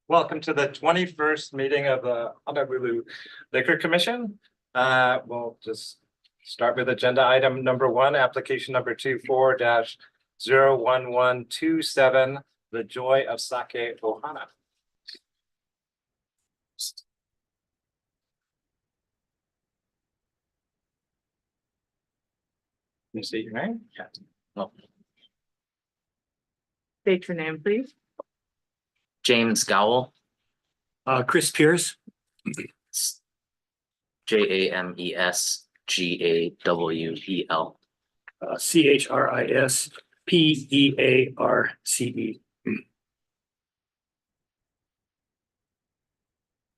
Welcome to the 21st meeting of the Honolulu Liquor Commission. We'll just start with agenda item number 1, application number 24-01127, The Joy of Sake Ohana. Can you state your name? Yeah. Oh. State your name, please. James Gowell, Chris Pierce. JamesGawel. CHRISPEARCE.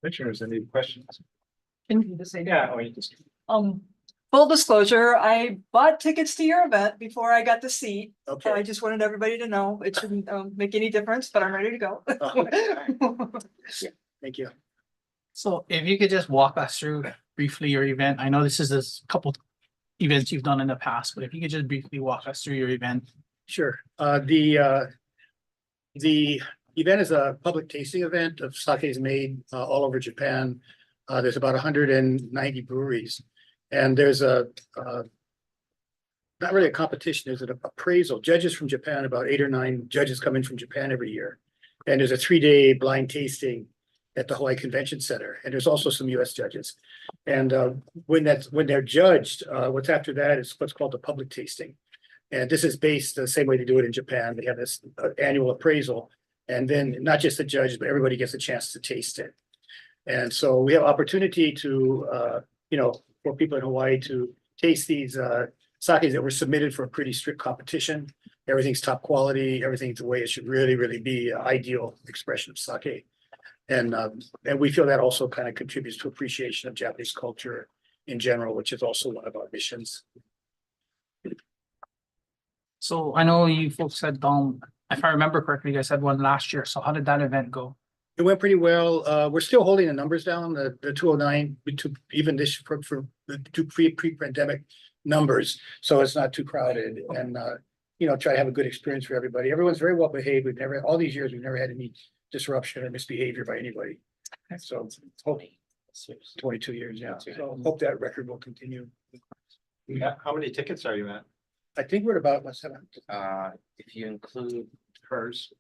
Commissioners, any questions? Can you just say? Yeah. Oh, you just... Full disclosure, I bought tickets to your event before I got the seat. Okay. I just wanted everybody to know it shouldn't make any difference, but I'm ready to go. Thank you. So if you could just walk us through briefly your event. I know this is a couple events you've done in the past, but if you could just briefly walk us through your event. Sure. The event is a public tasting event of sakes made all over Japan. There's about 190 breweries, and there's not really a competition. There's an appraisal. Judges from Japan, about 8 or 9 judges come in from Japan every year, and there's a 3-day blind tasting at the Hawaii Convention Center, and there's also some U.S. judges. And when they're judged, what's after that is what's called the public tasting, and this is based the same way they do it in Japan. They have this annual appraisal, and then not just the judges, but everybody gets a chance to taste it. And so we have opportunity to, for people in Hawaii to taste these sakes that were submitted for a pretty strict competition. Everything's top quality. Everything's the way it should really, really be, an ideal expression of sake. And we feel that also kind of contributes to appreciation of Japanese culture in general, which is also one of our missions. So I know you folks had if I remember correctly, you guys had one last year. So how did that event go? It went pretty well. We're still holding the numbers down, the 209, even this for the 2 pre-pandemic numbers. So it's not too crowded, and try to have a good experience for everybody. Everyone's very well behaved. All these years, we've never had any disruption or misbehavior by anybody. So hope 22 years, yeah. So hope that record will continue. Yeah. How many tickets are you at? I think we're at about 7. If you include Hers.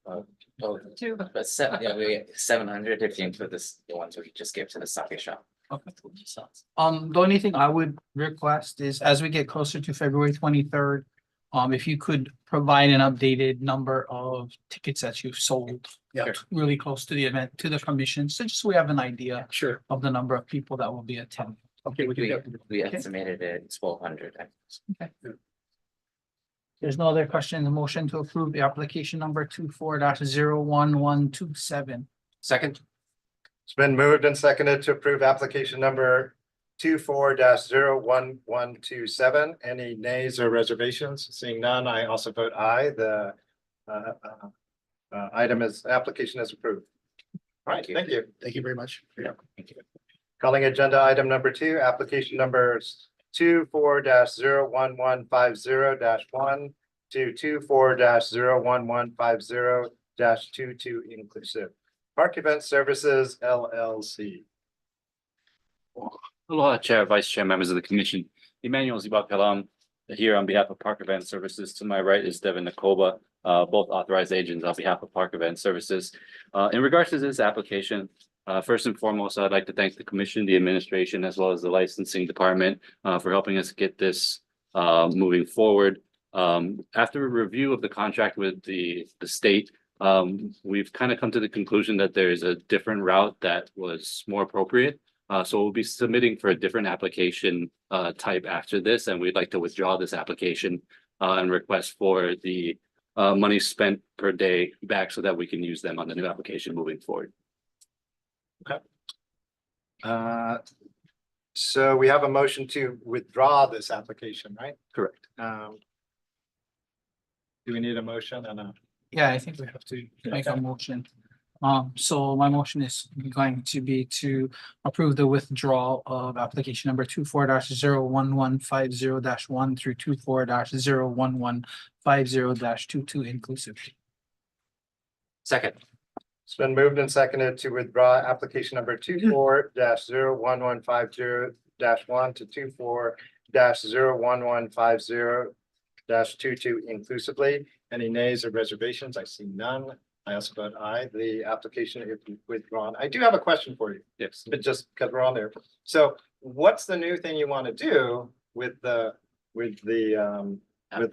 2. but 700 if you include the ones we just gave to the sake shop. Okay. The only thing I would request is as we get closer to February 23rd, if you could provide an updated number of tickets that you've sold. Yeah. Really close to the event, to the commission, so just so we have an idea Sure. of the number of people that will be attending. Okay, We estimated it 1,200. Okay. There's no other question. The motion to approve the application number 24-01127. Second. It's been moved and seconded to approve application number 24-01127. Any nays or reservations? Seeing none, I also vote aye. The application is approved. All right, thank you. Thank you very much. Yeah. Thank you. Calling agenda item number 2, application numbers 24-01150-1 to 24-01150-22 inclusive. Park Event Services LLC. Aloha, Chair, Vice Chair, members of the Commission. Emmanuel Zibakalam here on behalf of Park Event Services. To my right is Devin Nakoba, both authorized agents on behalf of Park Event Services. In regards to this application, first and foremost, I'd like to thank the Commission, the administration, as well as the licensing department for helping us get this moving forward. After a review of the contract with the state, we've kind of come to the conclusion that there is a different route that was more appropriate. So we'll be submitting for a different application type after this, and we'd like to withdraw this application and request for the money spent per day back so that we can use them on the new application moving forward. Okay. So we have a motion to withdraw this application, right? Correct. Do we need a motion and a? Yeah, I think we have to make a motion. So my motion is going to be to approve the withdrawal of application number 24-01150-1 through 24-01150-22 inclusive. Second. It's been moved and seconded to withdraw application number 24-01150-1 to 24-01150-22 inclusively. Any nays or reservations? I see none. I also vote aye. The application is withdrawn. I do have a question for you. Yes. But just because we're on there. So what's the new thing you want to do with the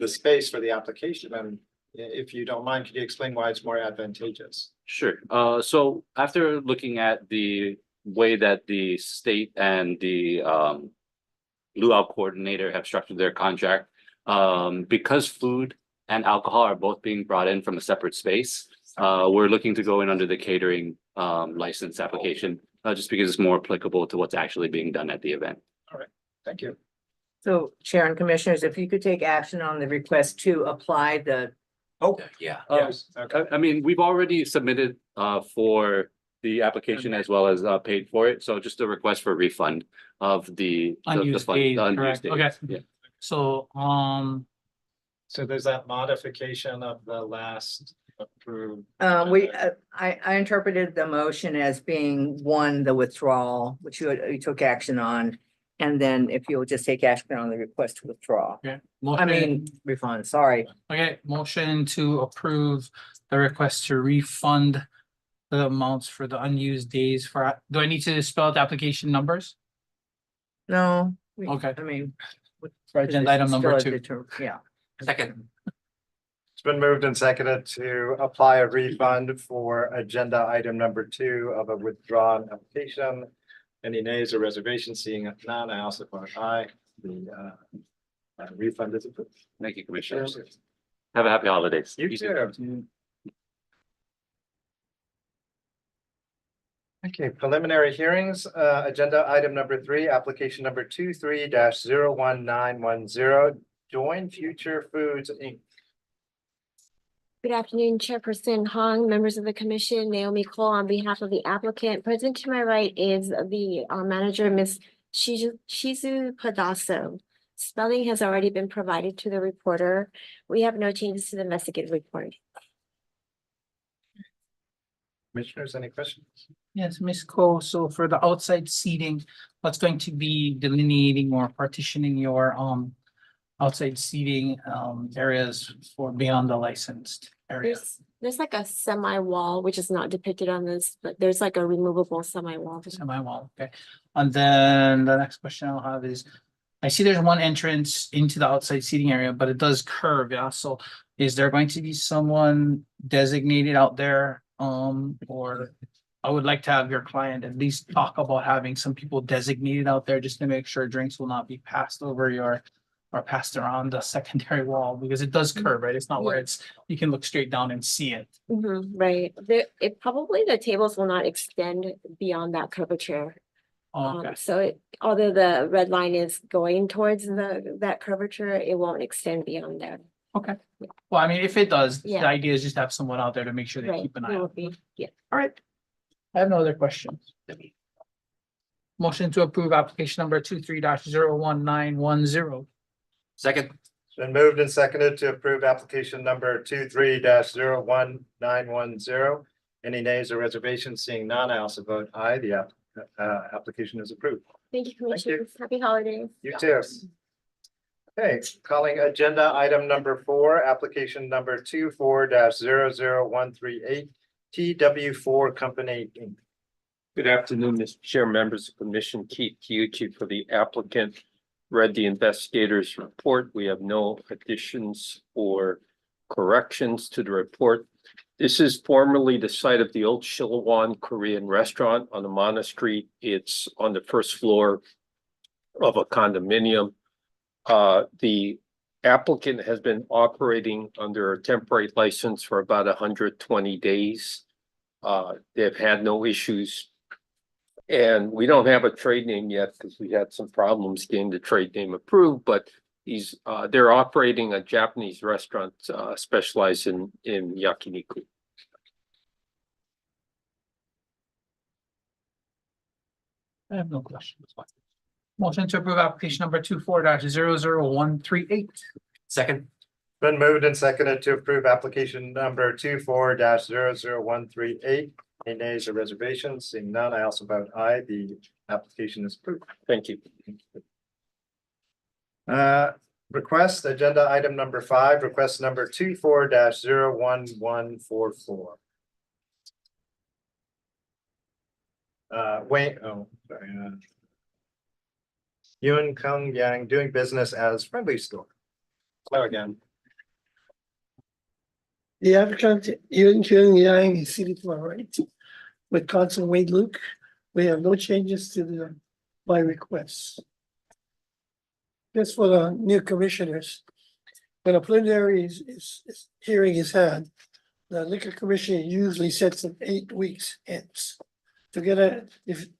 space for the application? And if you don't mind, could you explain why it's more advantageous? Sure. So after looking at the way that the state and the luau coordinator have structured their contract, because food and alcohol are both being brought in from a separate space, we're looking to go in under the catering license application, just because it's more applicable to what's actually being done at the event. Thank you. So Chair and Commissioners, if you could take action on the request to apply the, Yeah. Yes, okay. I mean, we've already submitted for the application as well as paid for it. So just a request for refund of the Unused fund- days, the unused correct. days. Okay. Yeah. So, So there's that modification of the last approved. I interpreted the motion as being one, the withdrawal, which you took action on. And then if you'll just take action on the request to withdraw, okay. I mean, refund, sorry. Okay, motion to approve the request to refund the amounts for the unused days for, do I need to spell out the application numbers? No. Okay. I mean. For agenda item number Still a 2. Yeah. Second. It's been moved and seconded to apply a refund for agenda item number 2 of a withdrawn application. Any nays or reservations? Seeing none, I also vote aye. The refund is approved. Thank you, Commissioners. Have a happy holidays. You too. Okay, preliminary hearings, agenda item number 3, application number 23-01910, Join Future Foods Inc. Good afternoon, Chairperson Hong, members of the commission, Naomi Cole on behalf of the applicant. Present to my right is the manager, Ms. Shizu Padasso. Spelling has already been provided to the reporter. We have no changes to the investigative report. Commissioners, any questions? Yes, Ms. Cole, so for the outside seating, what's going to be delineating or partitioning your outside seating areas for beyond the licensed area? There's like a semi-wall, which is not depicted on this, but there's like a removable semi-wall. Semi-wall, okay. And then the next question I'll have is, I see there's one entrance into the outside seating area, but it does curve, yeah, so is there going to be someone designated out there? Or I would like to have your client at least talk about having some people designated out there just to make sure drinks will not be passed over or passed around the secondary wall, because it does curve, right? It's not where it's, you can look straight down and see it. Right, it probably the tables will not extend beyond that curvature. Okay, So although the red line is going towards that curvature, it won't extend beyond there. okay. Well, I mean, if it does, the Yeah. idea is just to have someone out there to make sure they Right, keep an it eye will out. be, yeah. All right. I have no other questions. Motion to approve application number 23-01910. Second. It's been moved and seconded to approve application number 23-01910. Any nays or reservations? Seeing none, I also vote aye. The application is approved. Thank you, Thank you. Commissioners. Happy holidays. You too. Okay, calling agenda item number 4, application number 24-00138, TW4 Company Inc. Good afternoon, Mr. Chair, members of the commission, Keith Kiuchi for the applicant. Read the investigator's report. We have no additions or corrections to the report. This is formerly the site of the old Shilawan Korean restaurant on Amana Street. It's on the first floor of a condominium. The applicant has been operating under a temporary license for about 120 days. They've had no issues. And we don't have a trade name yet because we had some problems getting the trade name approved, but they're operating a Japanese restaurant specialized in yakiniku. I have no questions. Motion to approve application number 24-00138. Second. Been moved and seconded to approve application number 24-00138. Any nays or reservations? Seeing none, I also vote aye. The application is approved. Thank you. Request agenda item number 5, request number 24-01144. Wayne, oh, sorry. Yun Kung Yang doing business as Friendly Store. Hello again. The applicant, Yun Kyung Yang, is seated to my right with Council Wade Luke. We have no changes to my requests. Just for the new commissioners, when a preliminary hearing is had, the liquor commission usually sets an 8 weeks hence. To get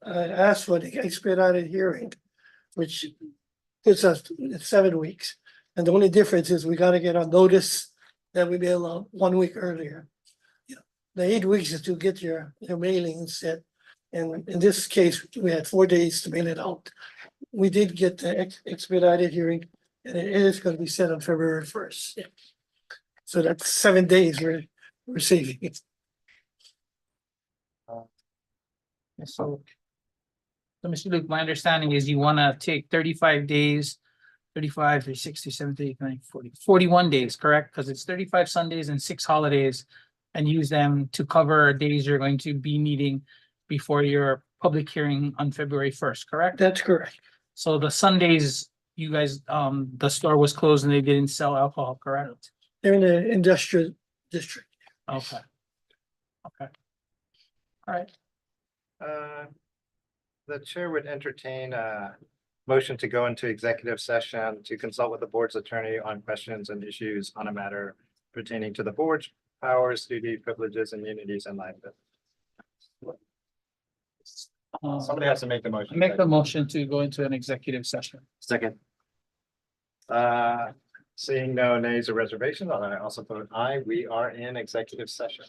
ask for the expedited hearing, which puts us at 7 weeks. And the only difference is we gotta get a notice that we be allowed 1 week earlier. You know, the 8 weeks is to get your mailing set. And in this case, we had 4 days to mail it out. We did get the expedited hearing, and it is gonna be set on February 1st. So that's 7 days we're saving. So Mr. Luke, my understanding is you wanna take 35 days, 35, 60, 70, 90, 40, 41 days, correct? Because it's 35 Sundays and 6 holidays, and use them to cover days you're going to be meeting before your public hearing on February 1st, correct? That's correct. So the Sundays, you guys, the store was closed and they didn't sell alcohol, correct? They're in the industrial district. Okay. Okay. All right. The chair would entertain a motion to go into executive session to consult with the board's attorney on questions and issues on a matter pertaining to the board's powers, duty, privileges, immunities, and liability. Somebody has to make the motion. Make the motion to go into an executive session. Second. Seeing no nays or reservations, I also vote aye. We are in executive session.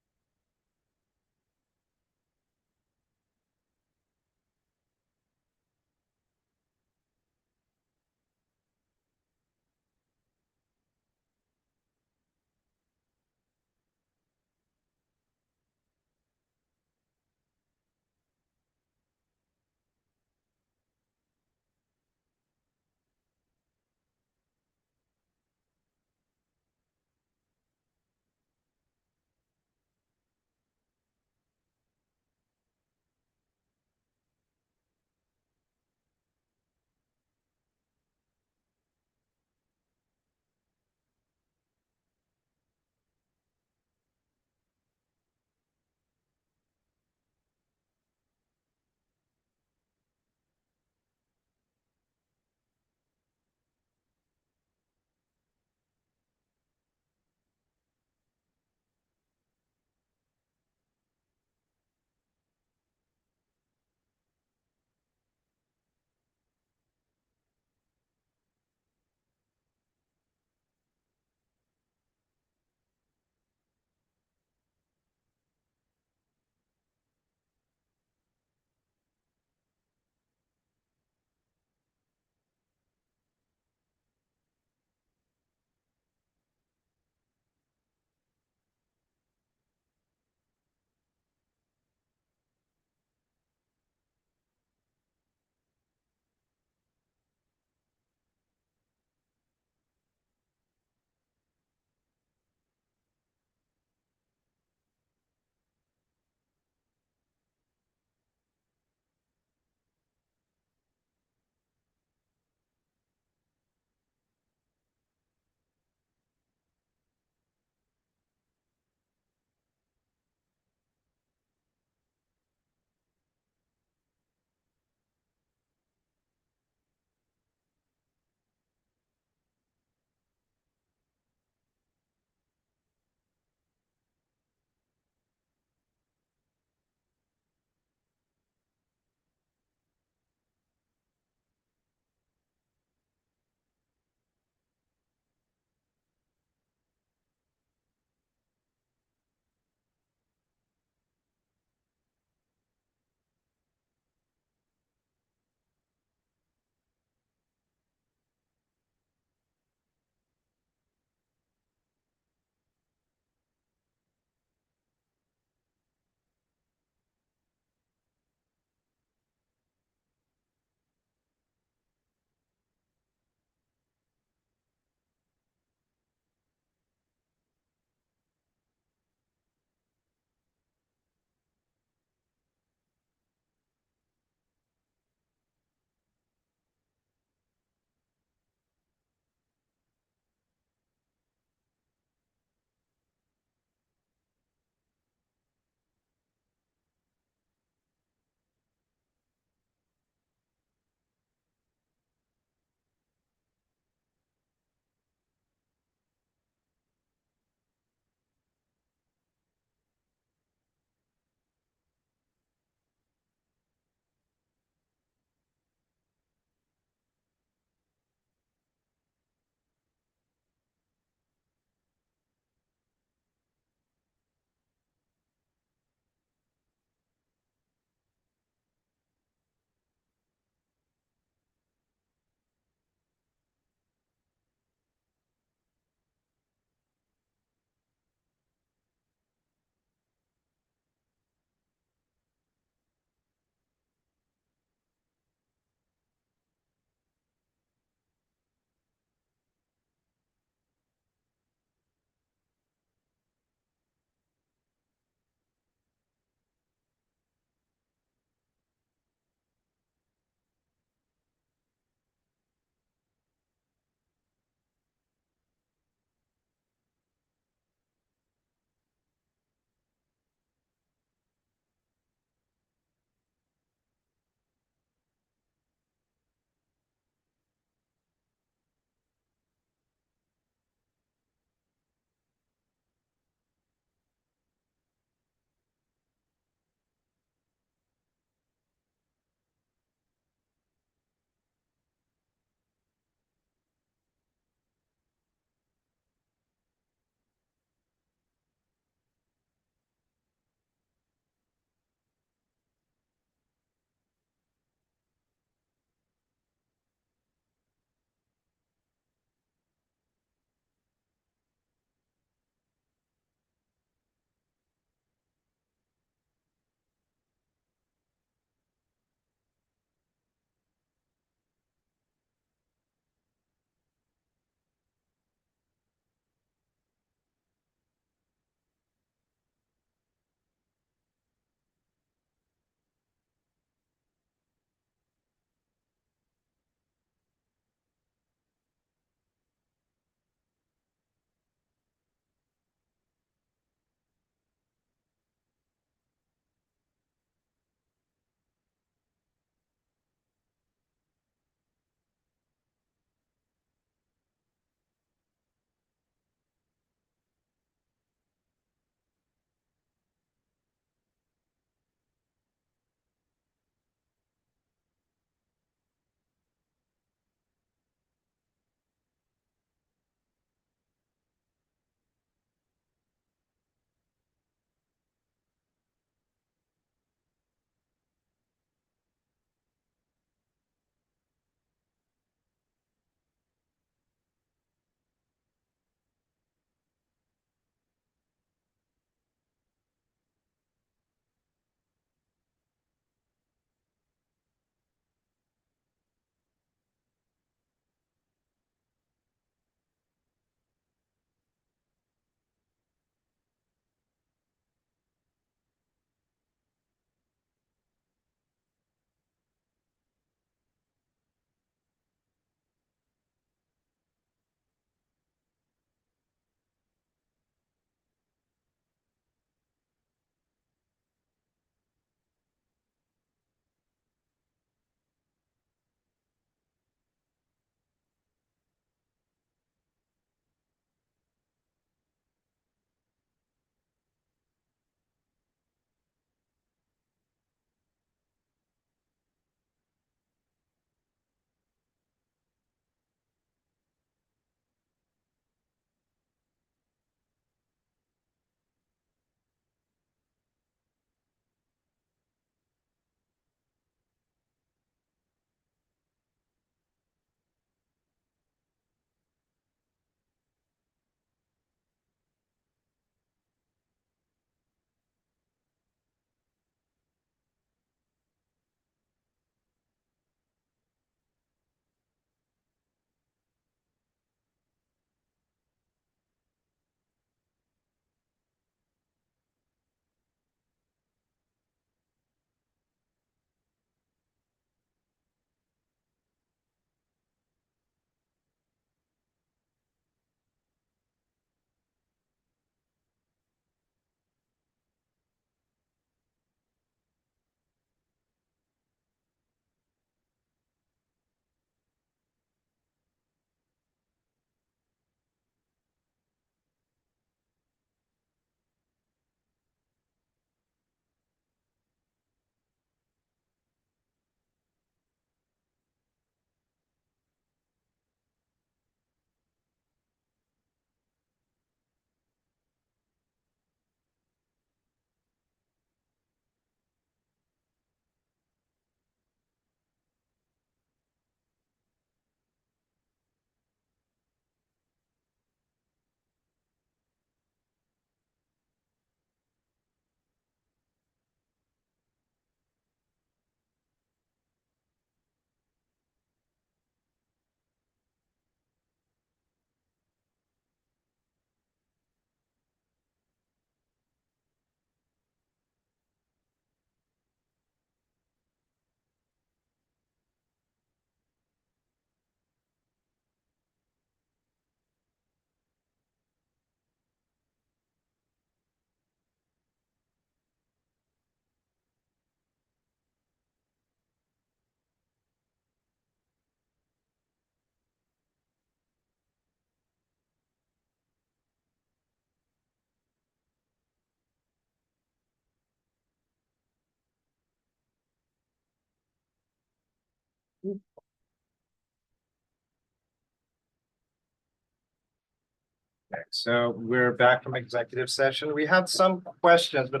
So we're back from executive session. We had some questions, but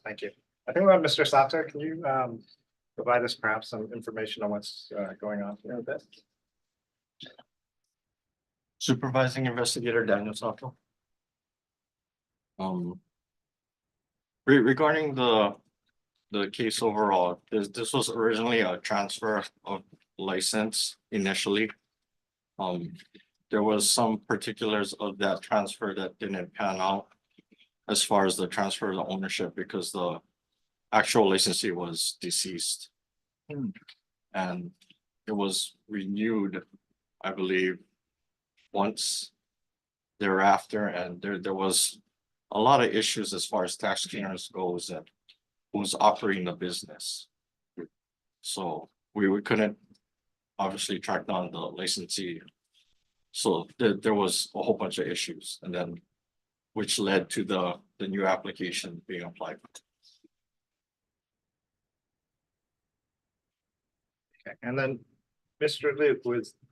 thank you. I think we have Mr. Sato. Can you provide us perhaps some information on what's going on here a bit? Supervising Investigator Daniel Sato. Regarding the case overall, this was originally a transfer of license initially. There was some particulars of that transfer that didn't pan out as far as the transfer of the ownership because the actual licensee was deceased. And it was renewed, I believe, once thereafter, and there was a lot of issues as far as tax clearance goes and who's operating the business. So we couldn't obviously track down the licensee. So there was a whole bunch of issues, and then which led to the new application being applied. Okay, and then Mr. Luke,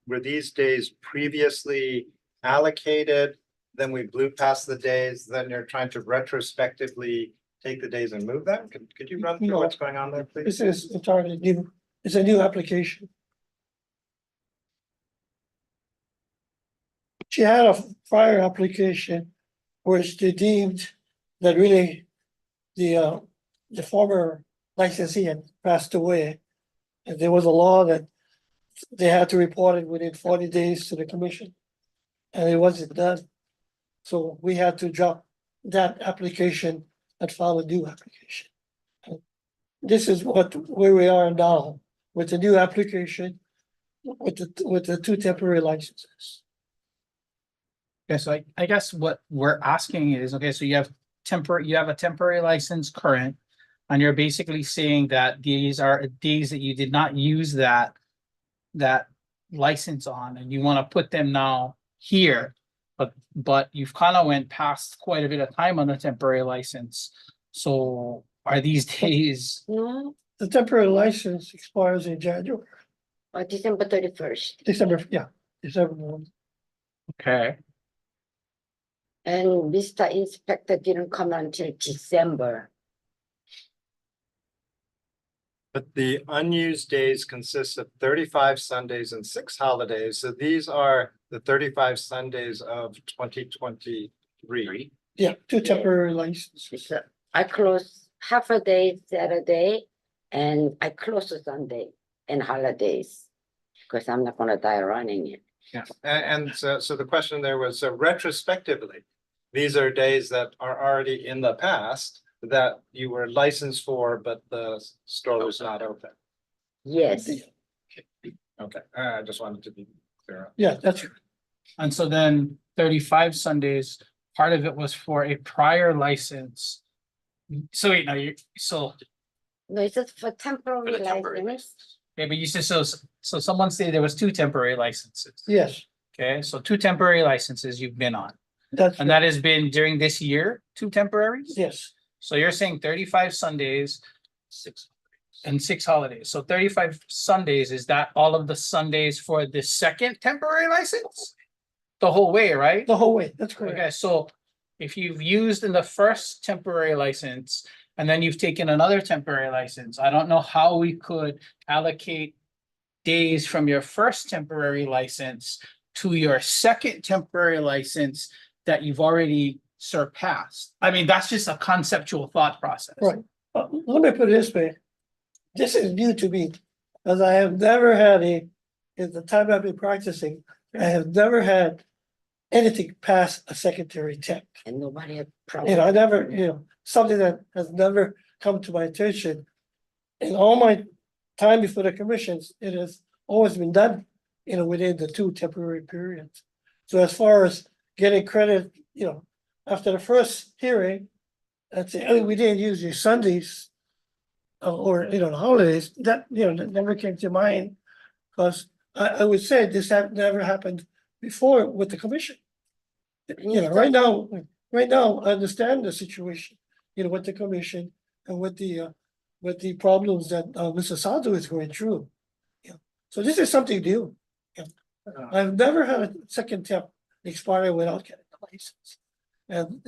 were these days previously allocated? Then we blew past the days, then you're trying to retrospectively take the days and move them? Could you run through No. what's going on there, please? This is entirely new, it's a new application. She had a prior application which they deemed that really the former licensee had passed away. And there was a law that they had to report it within 40 days to the commission. And it wasn't done. So we had to drop that application and file a new application. And this is where we are now with the new application with the two temporary licenses. Okay, so I guess what we're asking is, okay, so you have a temporary license current. And you're basically saying that these are days that you did not use that license on, and you want to put them now here. But you've kind of went past quite a bit of time on the temporary license. So are these days? No, The temporary license expires in January, December 31st. December 1. Okay, And Mr. Inspector didn't come until December. But the unused days consist of 35 Sundays and 6 holidays. So these are the 35 Sundays of 2023. Yeah, two temporary licenses. So I close half a day Saturday and I close Sunday and holidays because I'm not gonna die running it. Yeah, and so the question there was, so retrospectively, these are days that are already in the past that you were licensed for, but the store was not open. Yes, Okay, I just wanted to be clear. Yeah, that's and so then 35 Sundays, part of it was for a prior license. So wait, no, no, it's just for temporary license. okay, but you said, so someone said there was 2 temporary licenses. yes, Okay, so 2 temporary licenses you've been on, that's and that has been during this year, 2 temporaries? yes, So you're saying 35 Sundays. 6 and 6 holidays. So 35 Sundays, is that all of the Sundays for the second temporary license? The whole way, right? the whole way. That's correct. Okay, so if you've used in the first temporary license and then you've taken another temporary license, I don't know how we could allocate days from your first temporary license to your second temporary license that you've already surpassed. I mean, that's just a conceptual thought process. Right. Let me put it this way. This is new to me, as I have never had in the time I've been practicing, I have never had anything past a secretary temp. And nobody had I problem. never, something that has never come to my attention. In all my time before the commissions, it has always been done, within the 2 temporary periods. So as far as getting credit, after the first hearing, I'd say, oh, we didn't use your Sundays. Or, the holidays, that never came to mind. Because I would say this never happened before with the commission. Right now, I understand the situation, with the commission and with the problems that Mr. Sato is going through. So this is something new. I've never had a second temp expire without getting a license. And,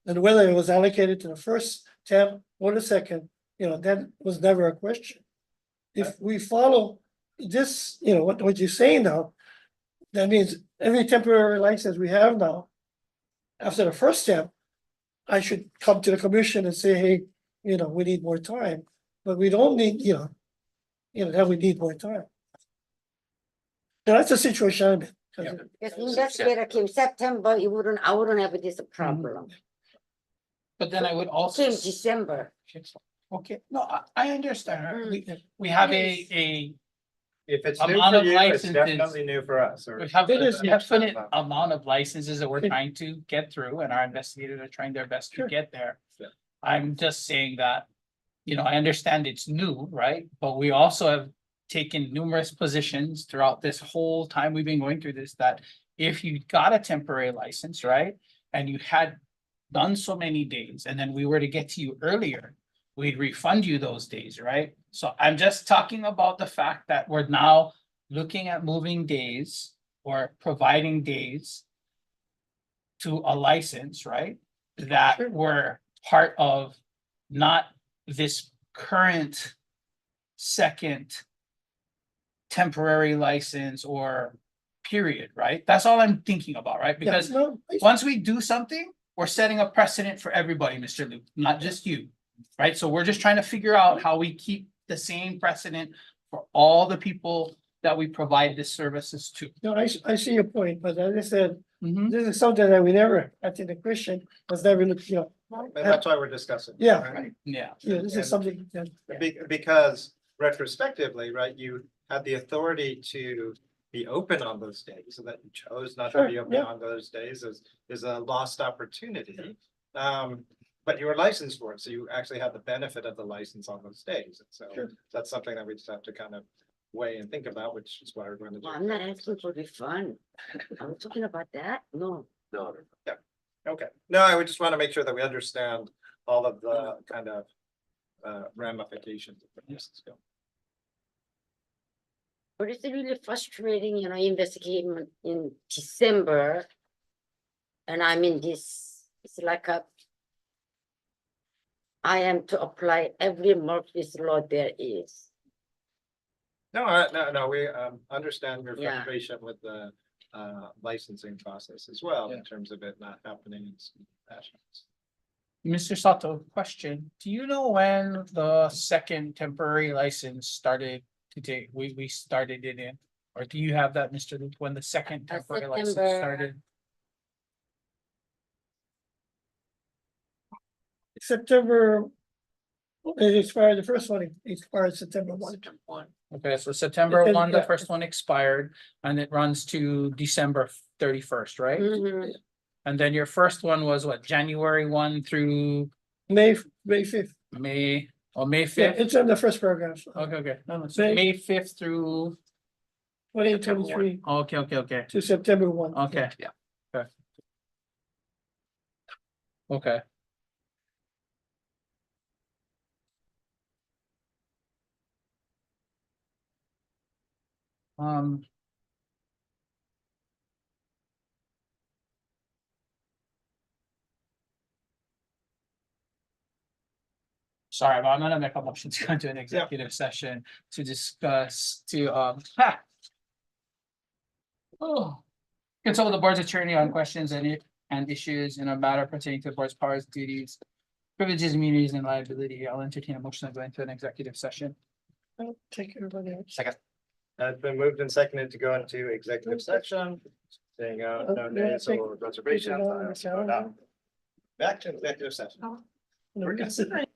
and whether it was allocated to the first temp or the second, that was never a question. If we follow this, what you're saying now, that means every temporary license we have now, after the first temp, I should come to the commission and say, hey, we need more time, but we don't need, that we need more time. So that's the situation I'm in. 'Cause Yeah. If investigator came September, I wouldn't have this problem. But then I would also. Came December. Okay, no, I understand. We have a, If it's new Amount for of you, it's licenses- definitely new for us. Or we have It a is, yeah. definite amount of licenses that we're trying to get through and our investigators are trying their best to Sure. get there. Yeah. I'm just saying that, I understand it's new, right? But we also have taken numerous positions throughout this whole time we've been going through this, that if you got a temporary license, right? And you had done so many days and then we were to get to you earlier, we'd refund you those days, right? So I'm just talking about the fact that we're now looking at moving days or providing days to a license, right? That were part of not this current second temporary license or period, right? That's all I'm thinking about, right? Yeah, Because no, once we do something, we're setting a precedent for everybody, Mr. Luke, not just you. Right? So we're just trying to figure out how we keep the same precedent for all the people that we provide this services to. no, I see your point, but as I said, Mhm. this is something that we never, I think the question was never looked, And that's why we're discussing. it, Yeah. right? Yeah. this is something that. Because retrospectively, right, you had the authority to be open on those days, so that you chose not to Sure, be open yeah. on those days is a lost opportunity. But you were licensed for it, so you actually had the benefit of the license on those days. And so Sure. that's something that we just have to kind of weigh and think about, which is why we're going to do. I'm not asking for refund. I'm talking about that. No. No. Yeah, okay. No, I would just want to make sure that we understand all of the kind of ramifications of where this is going. But it's really frustrating, investigating in December. And I'm in this, it's like I am to apply every Murphy's Law there is. No, no, we understand your Yeah. frustration with the licensing process as well, Yeah. in terms of it not happening in some fashions. Mr. Sato, question. Do you know when the second temporary license started to take, we started it in? Or do you have that, Mr. Luke, when the second temporary license September. started? September, it expired, the first one expired September 1. Okay, so September Because, 1, the yeah. first one expired and it runs to December 31st, right? Mhm. And then your first one was what, January 1 through May 5th. May Yeah, 5th? it's in the first paragraph. Okay, no, so May- May 5th through, 2023 okay, to September 1. okay. Yeah. Okay. Okay. Um. Sorry, but I'm gonna make a motion to go into an executive session to discuss, Oh. Consult with the board's attorney on questions and issues in a matter pertaining to the board's powers, duties, privileges, immunities, and liability. I'll entertain a motion to go into an executive session. I'll take everybody else. Second. It's been moved and seconded to go into executive section, saying no yeah, nays take- or reservations. take it I on, also vote aye. Back to executive session. We're good.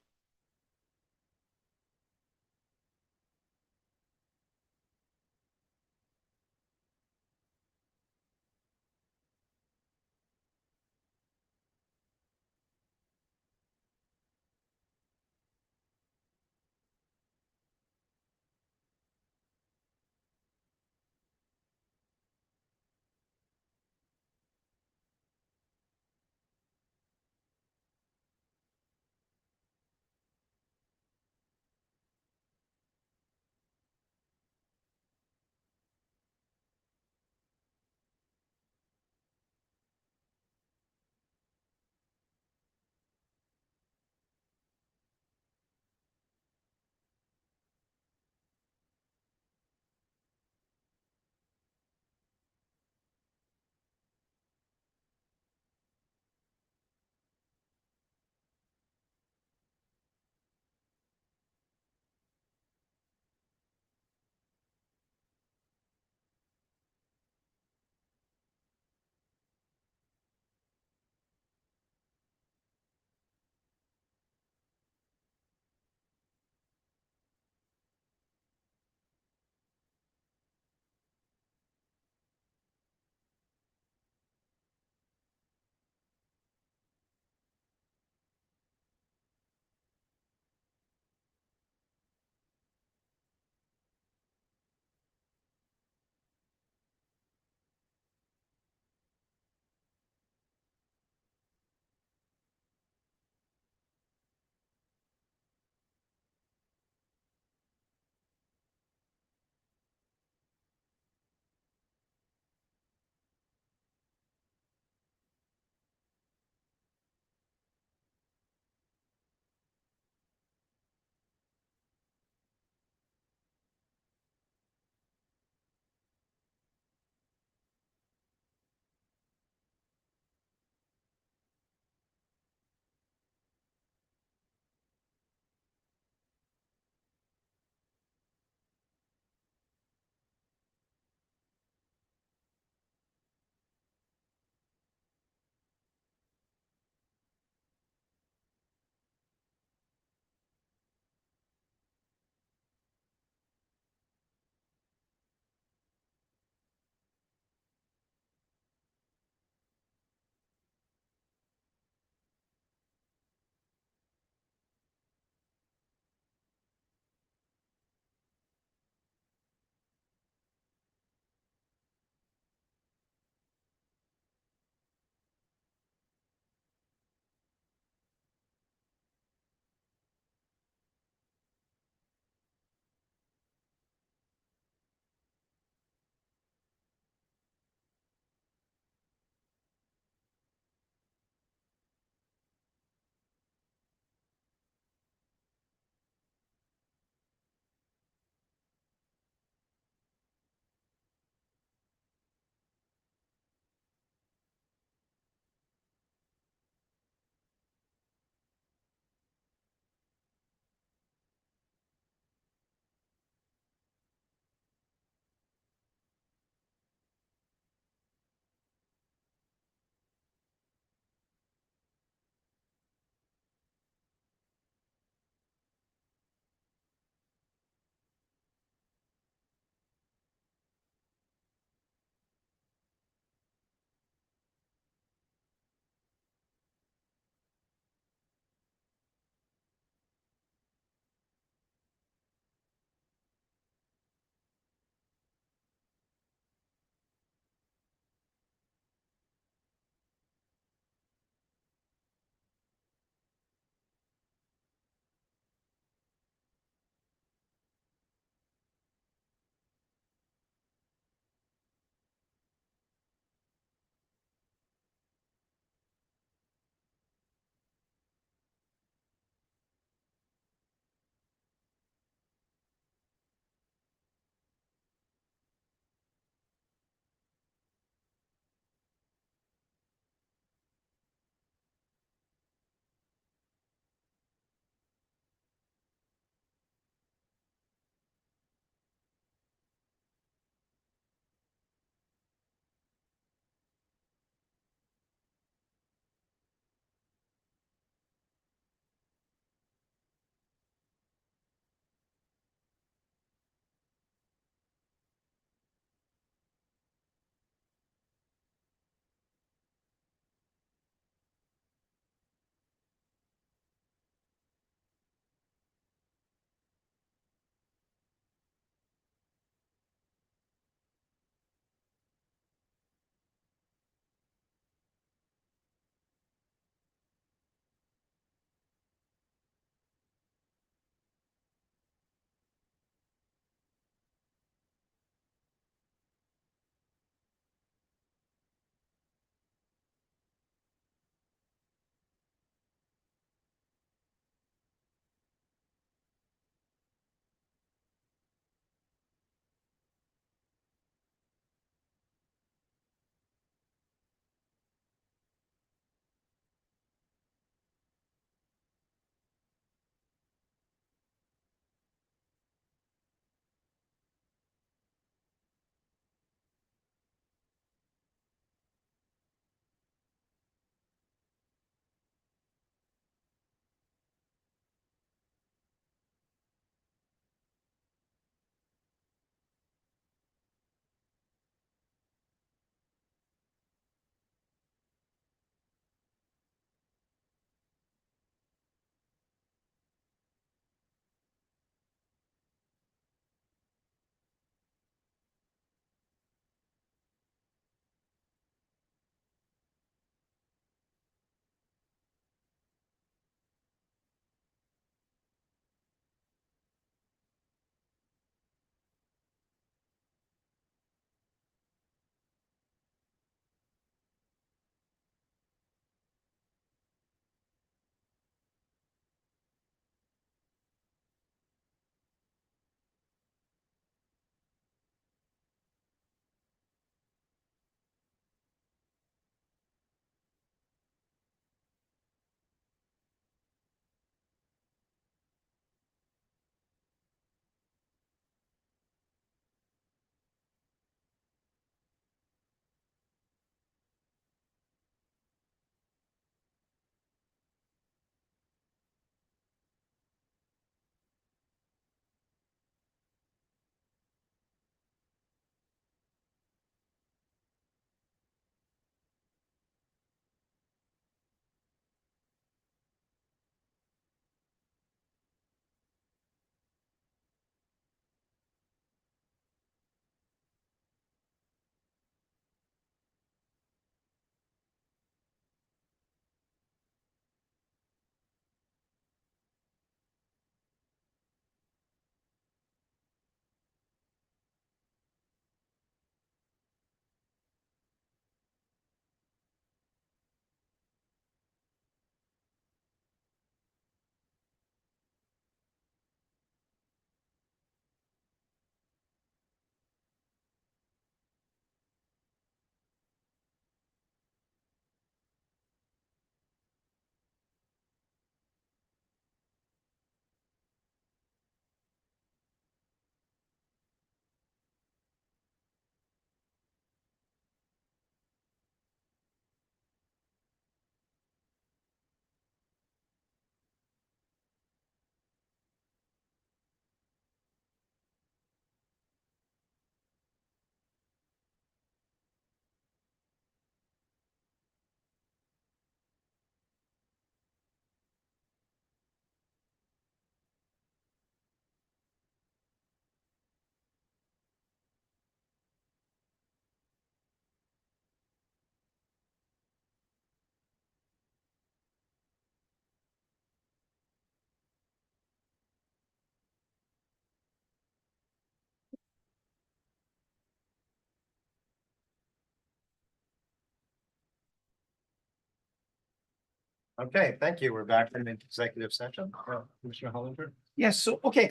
Okay, thank you. We're back from the executive session. Commissioner Hollinger. Yes, so, okay,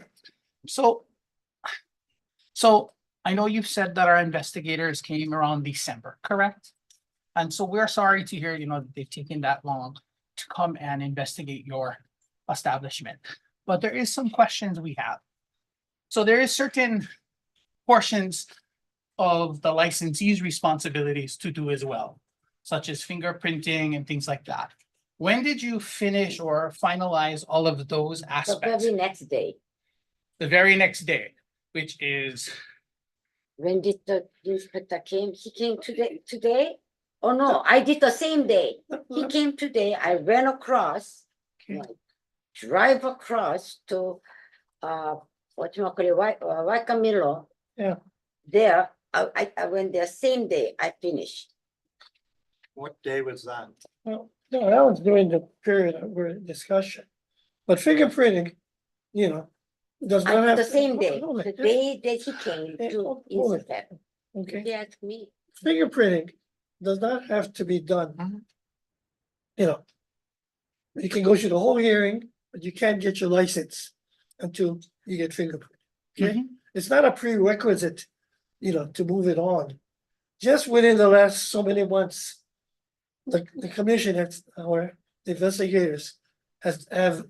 so. So I know you've said that our investigators came around December, correct? And so we're sorry to hear, that they've taken that long to come and investigate your establishment. But there is some questions we have. So there is certain portions of the licensee's responsibilities to do as well, such as fingerprinting and things like that. When did you finish or finalize all of those The aspects? very next day, The very next day, which is, when did the inspector came, he came today? Oh, no, I did the same day. He came today, I ran across, Okay. like, drive across to, Waikimilo. Yeah. There, I went there same day, I finished. What day was that? Well, no, that was during the period of our discussion. But fingerprinting, does not I have. the same day, Hold the it, day that he came Hey, to hold it. inspect. Okay, He asked me, fingerprinting does not have to be done. Mhm. You know. You can go through the whole hearing, but you can't get your license until you get fingerprinted. Okay, it's not a prerequisite, to move it on. Just within the last so many months. The commission has, or the investigators have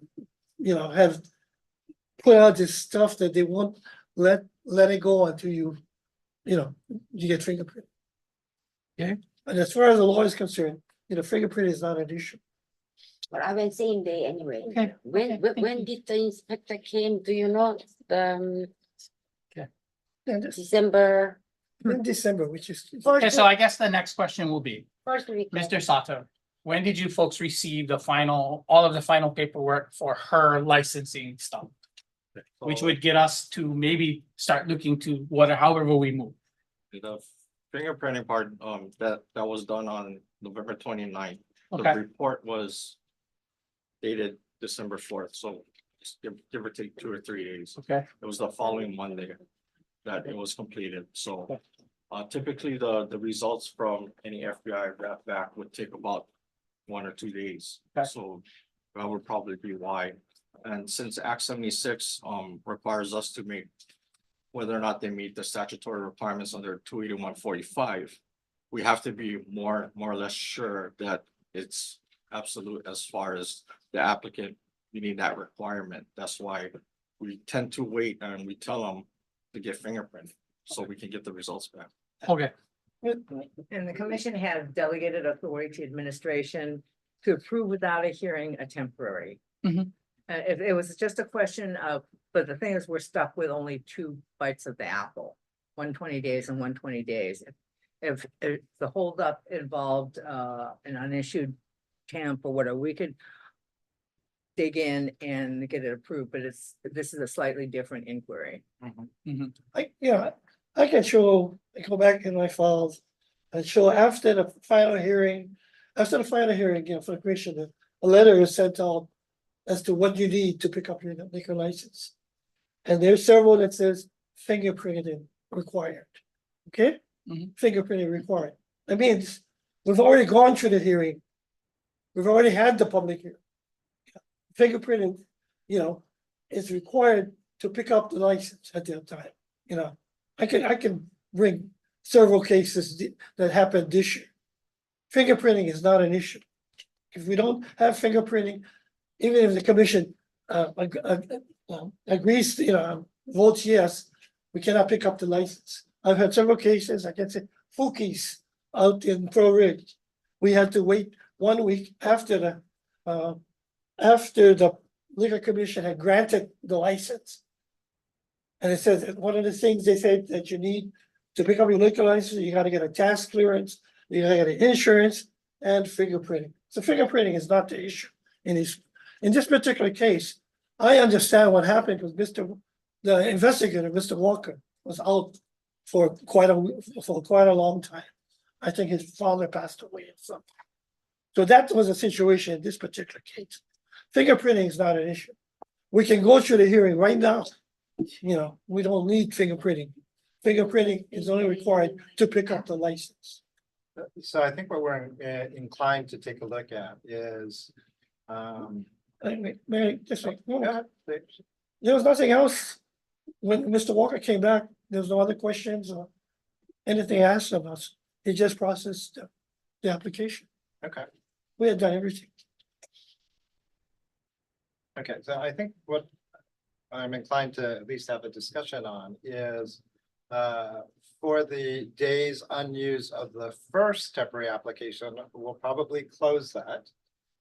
put out this stuff that they won't let it go until you get fingerprint. Okay, and as far as the law is concerned, fingerprint is not an issue. but I went same day anyway. okay. When, okay, when, thank when you. did the inspector came, do you know, And this December? in December, which is. Okay, so I guess the next question will be, First week. of- Mr. Sato, when did you folks receive all of the final paperwork for her licensing stuff? Which would get us to maybe start looking to however we move. The fingerprinting part, that was done on November 29th. The Okay, report was dated December 4th, so just give or take 2 or 3 days. okay, It was the following Monday that it was completed, so. Okay. Typically, the results from any FBI wrap back would take about 1 or 2 days. Okay. So that would probably be why. And since Act 76 requires us to make, whether or not they meet the statutory requirements under 28145, we have to be more or less sure that it's absolute as far as the applicant, you need that requirement. That's why we tend to wait and we tell them to get fingerprinted, so we can get the results back. okay, And the commission has delegated authority to administration to approve without a hearing a temporary. Mhm. If it was just a question of, but the thing is, we're stuck with only 2 bites of the apple, 120 days and 120 days. If the holdup involved an unissued TAMP or whatever, we could dig in and get it approved, but this is a slightly different inquiry. I can go back in my files and show after the final hearing, for the commission, a letter is sent out as to what you need to pick up your liquor license. And there's several that says fingerprinting required, okay? Mhm. Fingerprinting required. That means we've already gone through the hearing. We've already had the public hearing. Fingerprinting, is required to pick up the license at that time, I can bring several cases that happened this year. Fingerprinting is not an issue. If we don't have fingerprinting, even if the commission agrees, votes yes, we cannot pick up the license. I've had several cases, I can say Fuki's out in Pro Ridge. We had to wait 1 week after the liquor commission had granted the license. And it says that one of the things they said that you need to pick up your liquor license, you gotta get a task clearance, you gotta get an insurance and fingerprinting. So fingerprinting is not the issue in this particular case. I understand what happened because the investigator, Mr. Walker, was out for quite a long time. I think his father passed away or something. So that was a situation in this particular case. Fingerprinting is not an issue. We can go through the hearing right now. We don't need fingerprinting. Fingerprinting is only required to pick up the license. So I think what we're inclined to take a look at is May I just like, go ahead, please. there was nothing else. When Mr. Walker came back, there was no other questions or anything asked of us. He just processed the application. Okay. We had done everything. Okay, so I think what I'm inclined to at least have a discussion on is for the days unused of the first temporary application, we'll probably close that.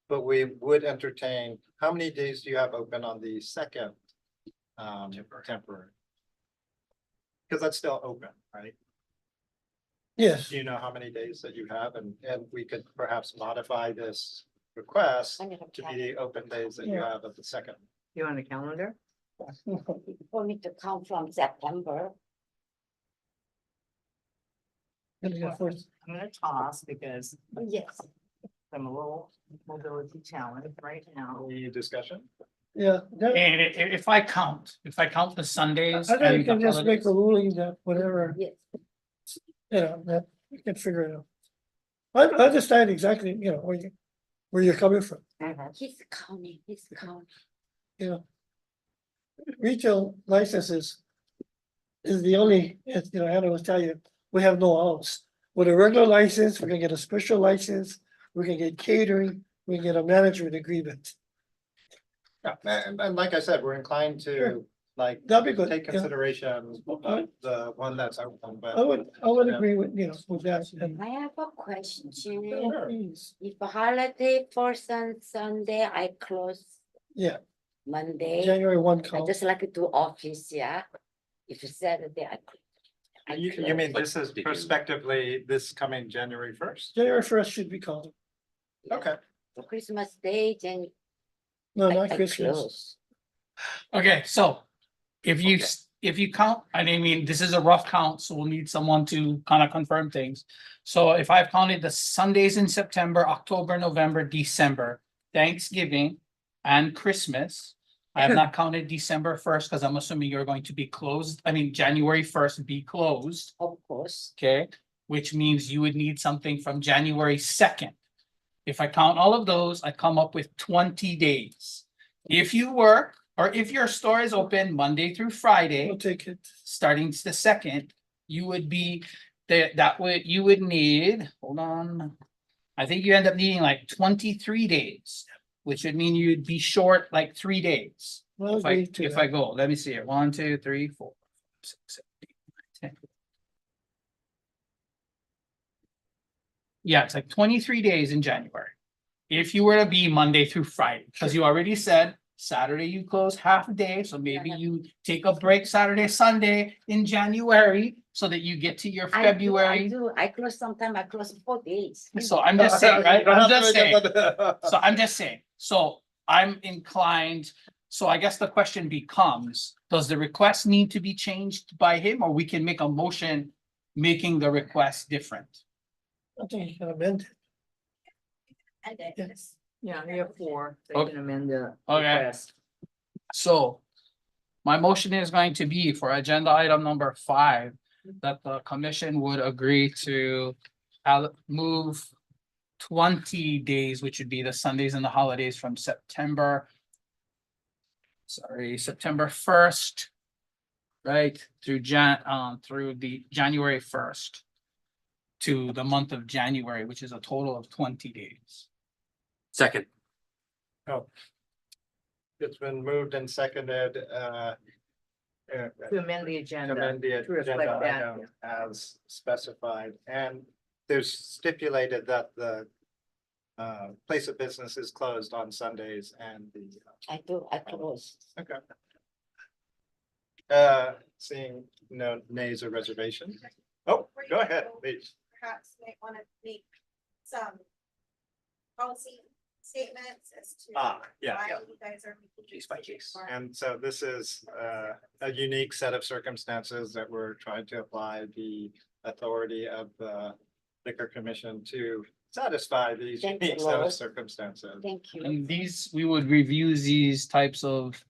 But we would entertain, how many days do you have open on the second temporary? Because that's still open, right? Yes, Do you know how many days that you have? And we could perhaps modify this request I need a to be the open days that you Yeah. have at the second. You on the calendar? For me to count from September. first, I'm gonna toss because Yes. I'm a little mobility challenged right now. Any discussion? yeah. that- And if I count the Sundays. I think and you can the just make holidays- a ruling that whatever, Yes. that we can figure it out. I understand exactly, where you're coming from. He's counting, he's counting. Retail licenses is the only, Anna will tell you, we have no outs. With a regular license, we can get a special license, we can get catering, we can get a management agreement. Yeah, and like I said, we're inclined Sure. to like That'd be good. take yeah. consideration I- of the one that's open, but. I would Yeah. agree with that. And I have a question. Sure. please, If a holiday falls on Sunday, I close yeah, Monday. January 1 I count. just like to office, yeah. If it's Saturday, I You mean close. this is prospectively this coming January first? January 1st should be counted. Yeah. Okay. For Christmas Day, then No, I not Christmas. close. Okay, so if you, Okay. if you count, I mean, this is a rough count, so we'll need someone to kind of confirm things. So if I've counted the Sundays in September, October, November, December, Thanksgiving and Christmas. I have not counted December 1st because I'm assuming you're going to be closed. I mean, January 1st be closed, Of course. okay? Which means you would need something from January 2nd. If I count all of those, I come up with 20 days. If you work, or if your store is open Monday through Friday, We'll take it. starting the 2nd, you would be, you would need, hold on. I think you end up needing like 23 days, which would mean you'd be short like 3 days. Well, If I, agree to if that. I go, let me see it, 1, 2, 3, 4, 6, 7, 8, 9, 10. Yeah, it's like 23 days in January. If you were to be Monday through Friday, because you already said Saturday you close half a day, so maybe you take a break Saturday, Sunday in January. So that you get to your February. I close sometime, I close 4 days. So I'm just saying, right? I'm just saying. So So I'm just saying, so I'm inclined, so I guess the question becomes, does the request need to be changed by him, or we can make a motion making the request different? I think you can amend it. Yeah, you have 4. They Okay. can amend the Okay. request. So my motion is going to be for agenda item number 5, that the commission would agree to move 20 days, which would be the Sundays and the holidays from September 1st, right, through through the January 1st to the month of January, which is a total of 20 days. Second. it's been moved and seconded, To amend the agenda. amend the to reflect agenda that, item as specified, and there's stipulated that the place of business is closed on Sundays and the, I close. okay. Seeing no nays or reservations. Oh, go ahead, please. Perhaps might want to make some policy statements as to Yeah. why you guys are making. Case by case. And so this is a unique set of circumstances that we're trying to apply the authority of the liquor commission to satisfy these Thank you, unique set of Lord. circumstances. Thank you. And these, we would review these types of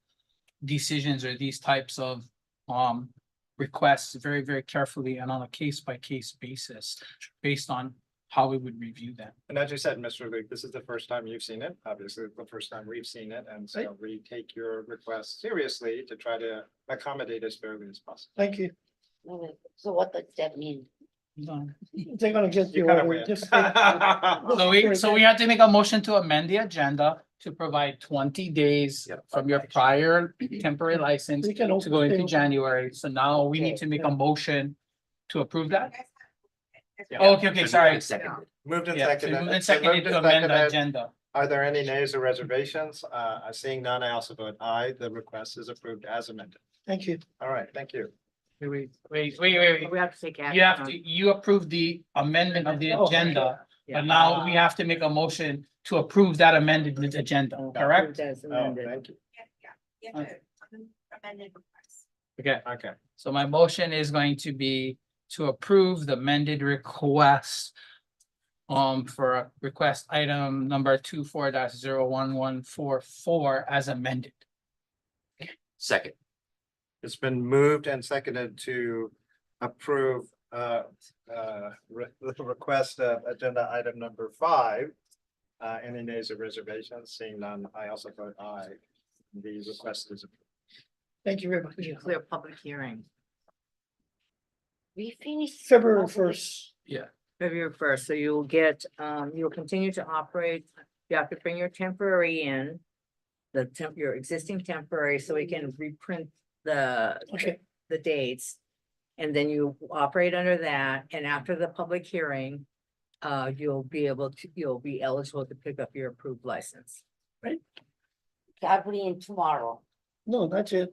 decisions or these types of requests very, very carefully and on a case by case basis, based on how we would review them. And as you said, Mr. Luke, this is the first time you've seen it. Obviously, it's the first time we've seen it. And so we take your request seriously to try to accommodate as fairly as possible. Thank you. So what does that mean? They're gonna get the You kind of order. win. Just So we have to make a motion to amend the agenda to provide 20 days from your prior temporary license We can to go into open- January. So now we need to make a motion to approve that. Yeah. Oh, okay, sorry. Seconded. Moved and Yeah, so seconded. moved and So seconded moved to and amend the seconded. agenda. Are there any nays or reservations? Seeing none, I also vote aye. The request is approved as amended. Thank you. All right, thank you. Wait. We have to take action. You have on- to, you approve the amendment of the Oh. agenda, Yeah. but now we have to make a motion to approve that amended agenda, correct? As Oh, amended. thank you. You have to amended request. Okay, Okay. so my motion is going to be to approve the amended request. For request item number 24-01144 as amended. Second. It's been moved and seconded to approve the request of agenda item number 5. Any nays or reservations? Seeing none, I also vote aye. The request is approved. Thank you very much. We should clear public hearing. We finished. February 1st. February 1st, so you'll get, you'll continue to operate, you have to bring your temporary in. Your existing temporary, so we can reprint Okay. the dates. And then you operate under that, and after the public hearing, you'll be eligible to pick up your approved license. I'll bring in tomorrow. No, not yet.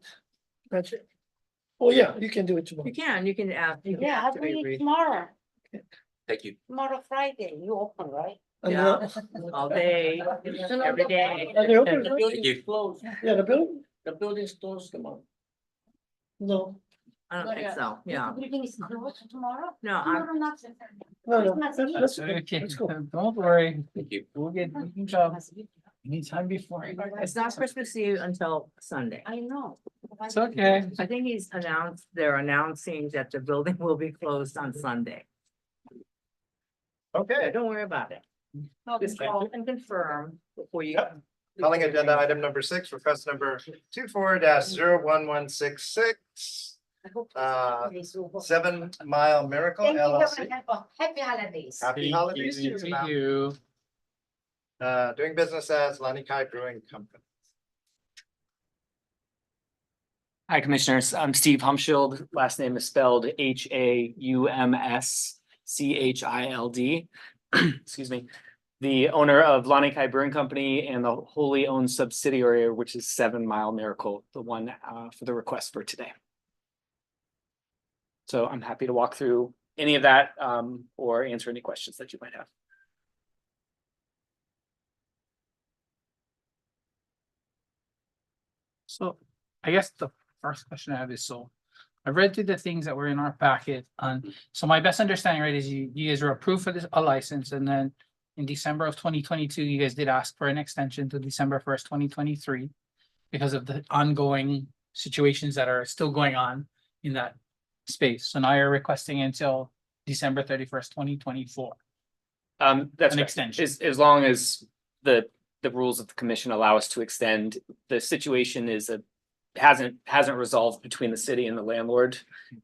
Not yet. Oh, yeah, you can do it tomorrow. You can ask. you can Yeah, I'll ask to bring be it re- tomorrow. Thank you. Tomorrow, Friday, you open, right? And Yeah. All day, every day. Are they open? Thank you. Closed. Yeah, the building, The building's closed tomorrow. no, I don't think so, yeah. Everything is closed tomorrow? No, I'm, Tomorrow, not. no, Christmas Eve. let's, Okay, let's go. don't worry, Thank you. we'll get, we can job anytime before. it's not Christmas Eve until Sunday. I know. It's okay. I think they're announcing that the building will be closed on Sunday. Okay, Don't worry about it. Just call and confirm before you. Yep. calling agenda item number 6, request number 24-01166. I hope Uh, this will work. 7 Mile Miracle Thank you, LLC. happy holidays. Happy holidays to you. Thank ma'am. you. Doing business as LIQ Brewing Company. Hi, Commissioners. I'm Steve Humschild. Last name is spelled Haumschild. Excuse me. The owner of Lanikai Brewing Company and the wholly owned subsidiary, which is 7 Mile Miracle, the one for the request for today. So I'm happy to walk through any of that or answer any questions that you might have. So I guess the first question I have is, so I read through the things that were in our packet. So my best understanding, right, is you guys were approved for a license, and then in December of 2022, you guys did ask for an extension to December 1st, 2023 because of the ongoing situations that are still going on in that space. So now you're requesting until December 31st, 2024. That's An correct. extension. As long as the rules of the commission allow us to extend, the situation hasn't resolved between the city and the landlord.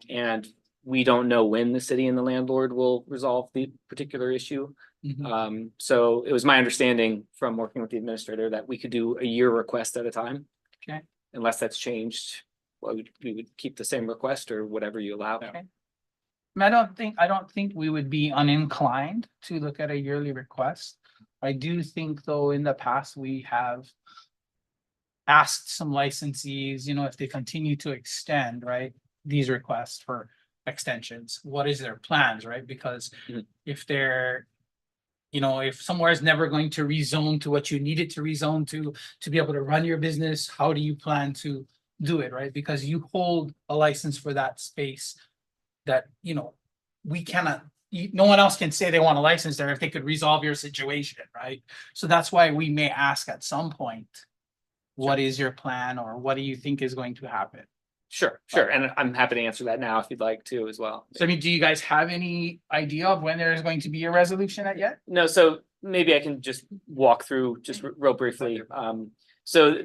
And we don't know when the city and the landlord will resolve the particular issue. Mhm. So it was my understanding from working with the administrator that we could do a year request at a time. Okay. Unless that's changed, well, we would keep the same request or whatever you allow. Okay. I don't think we would be uninclined to look at a yearly request. I do think, though, in the past, we have asked some licensees, if they continue to extend, right, these requests for extensions, what is their plans, right? Because Mhm. if they're, if somewhere is never going to rezone to what you need it to rezone to be able to run your business, how do you plan to do it, right? Because you hold a license for that space that, we cannot, no one else can say they want a license there if they could resolve your situation, right? So that's why we may ask at some point, what is your plan, or what do you think is going to happen? Sure, and I'm happy to answer that now if you'd like to as well. So I mean, do you guys have any idea of when there is going to be a resolution at yet? No, so maybe I can just walk through just real briefly. So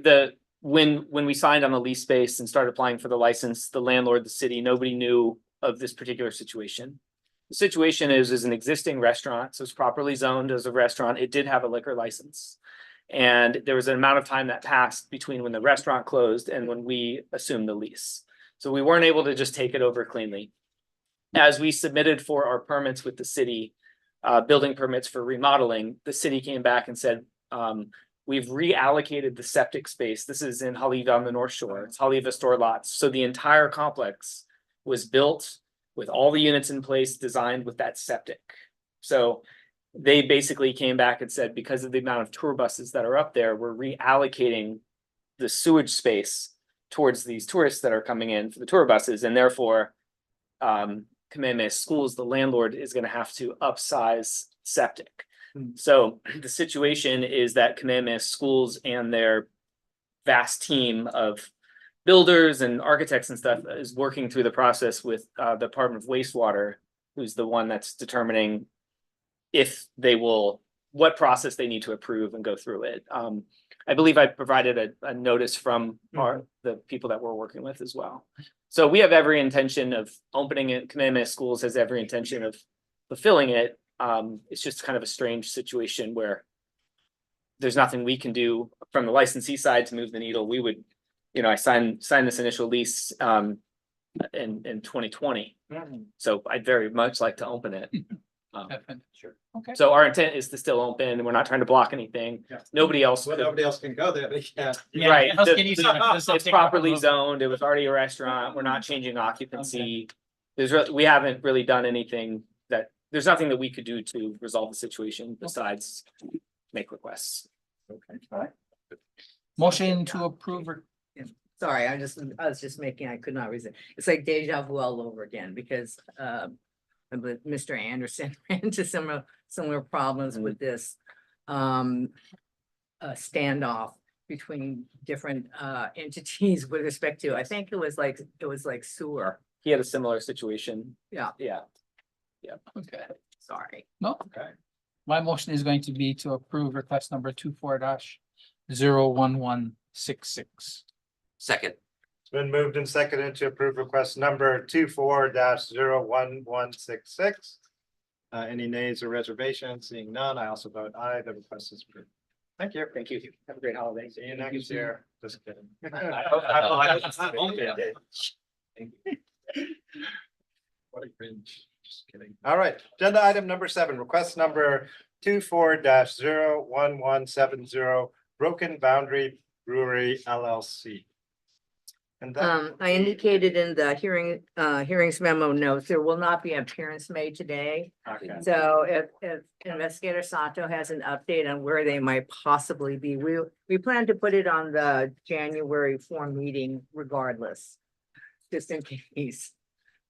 when we signed on the lease space and started applying for the license, the landlord, the city, nobody knew of this particular situation. The situation is an existing restaurant, so it's properly zoned as a restaurant. It did have a liquor license. And there was an amount of time that passed between when the restaurant closed and when we assumed the lease. So we weren't able to just take it over cleanly. As we submitted for our permits with the city, building permits for remodeling, the city came back and said, we've reallocated the septic space. This is in Haleiwa on the North Shore. It's Haleiwa store lots. So the entire complex was built with all the units in place, designed with that septic. So they basically came back and said, because of the amount of tour buses that are up there, we're reallocating the sewage space towards these tourists that are coming in for the tour buses. And therefore, Kamehameha Schools, the landlord, is going to have to upsize septic. So the situation is that Kamehameha Schools and their vast team of builders and architects and stuff is working through the process with the Department of Wastewater, who's the one that's determining if they will, what process they need to approve and go through it. I believe I provided a notice from the people that we're working with as well. So we have every intention of opening it. Kamehameha Schools has every intention of fulfilling it. It's just kind of a strange situation where there's nothing we can do from the licensee side to move the needle. We would, I signed this initial lease in 2020. So I'd very much like to open it. Sure. Okay. So our intent is to still open. We're not trying to block anything. Yeah. Nobody else. Well, could- nobody else can go there. They can't. Right. How can you say that? It's properly zoned. It was already a restaurant. We're not changing occupancy. We haven't really done anything there's nothing that we could do to resolve the situation besides make requests. Okay. All right. Motion to approve. Sorry, I was just making, I could not resist. It's like deja vu all over again because Mr. Anderson ran into similar problems with this standoff between different entities with respect to, I think it was like sewer. He had a similar situation. Yeah, Yeah. Okay. sorry. No, Okay. my motion is going to be to approve request number 24-01166. Second. It's been moved and seconded to approve request number 24-01166. Any nays or reservations? Seeing none, I also vote aye. The request is approved. Thank you. Thank you. Have a great holiday. See you next year. Just kidding. What a cringe. Just kidding. All right, agenda item number 7, request number 24-01170, Broken Boundary Brewery LLC. And that, I indicated in the hearings memo notes, there will not be an appearance made today. okay. So if Investigator Sato has an update on where they might possibly be, we plan to put it on the January 4 meeting regardless, just in case.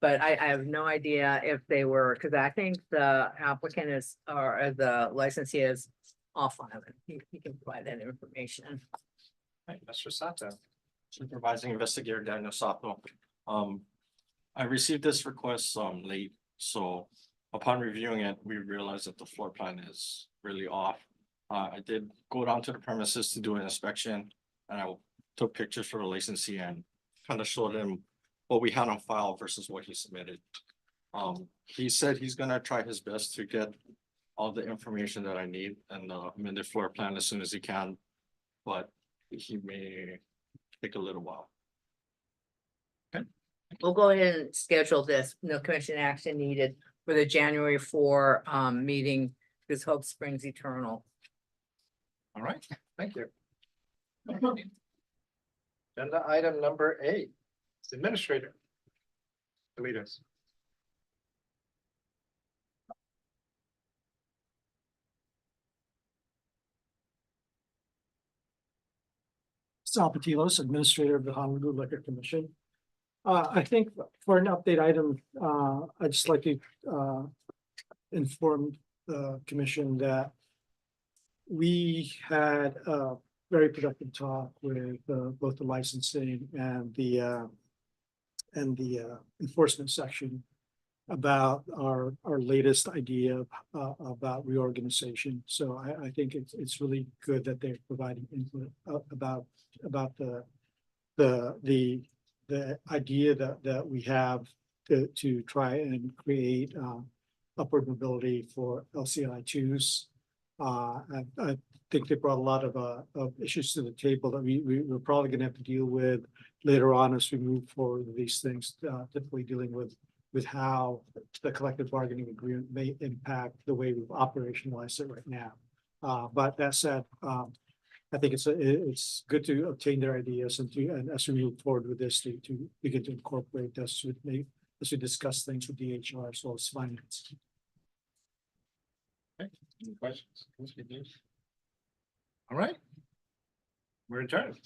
But I have no idea if they were, because I think the applicant is, or the licensee is off on it. He can provide that information. Right, Mr. Sato. Supervising Investigator Daniel Sato. I received this request late, so upon reviewing it, we realized that the floor plan is really off. I did go down to the premises to do an inspection, and I took pictures for the licensee and kind of showed him what we had on file versus what he submitted. He said he's gonna try his best to get all the information that I need and amend the floor plan as soon as he can, but he may take a little while. We'll go ahead and schedule this, no commission action needed for the January 4 meeting, because hope springs eternal. All right, thank you. Agenda item number 8, it's Administrator. Delitos. Sal Patilos, Administrator of the Honolulu Liquor Commission. I think for an update item, I'd just like to inform the commission that we had a very productive talk with both the licensing and the and the enforcement section about our latest idea about reorganization. So I think it's really good that they're providing input about the idea that we have to try and create upward mobility for LCI twos. I think they brought a lot of issues to the table that we're probably gonna have to deal with later on as we move forward with these things, typically dealing with how the collective bargaining agreement may impact the way we've operationalized it right now. But that said, I think it's good to obtain their ideas and as we move forward with this to begin to incorporate this as we discuss things with DHR as well as finance. Any questions? All right. We're adjourned.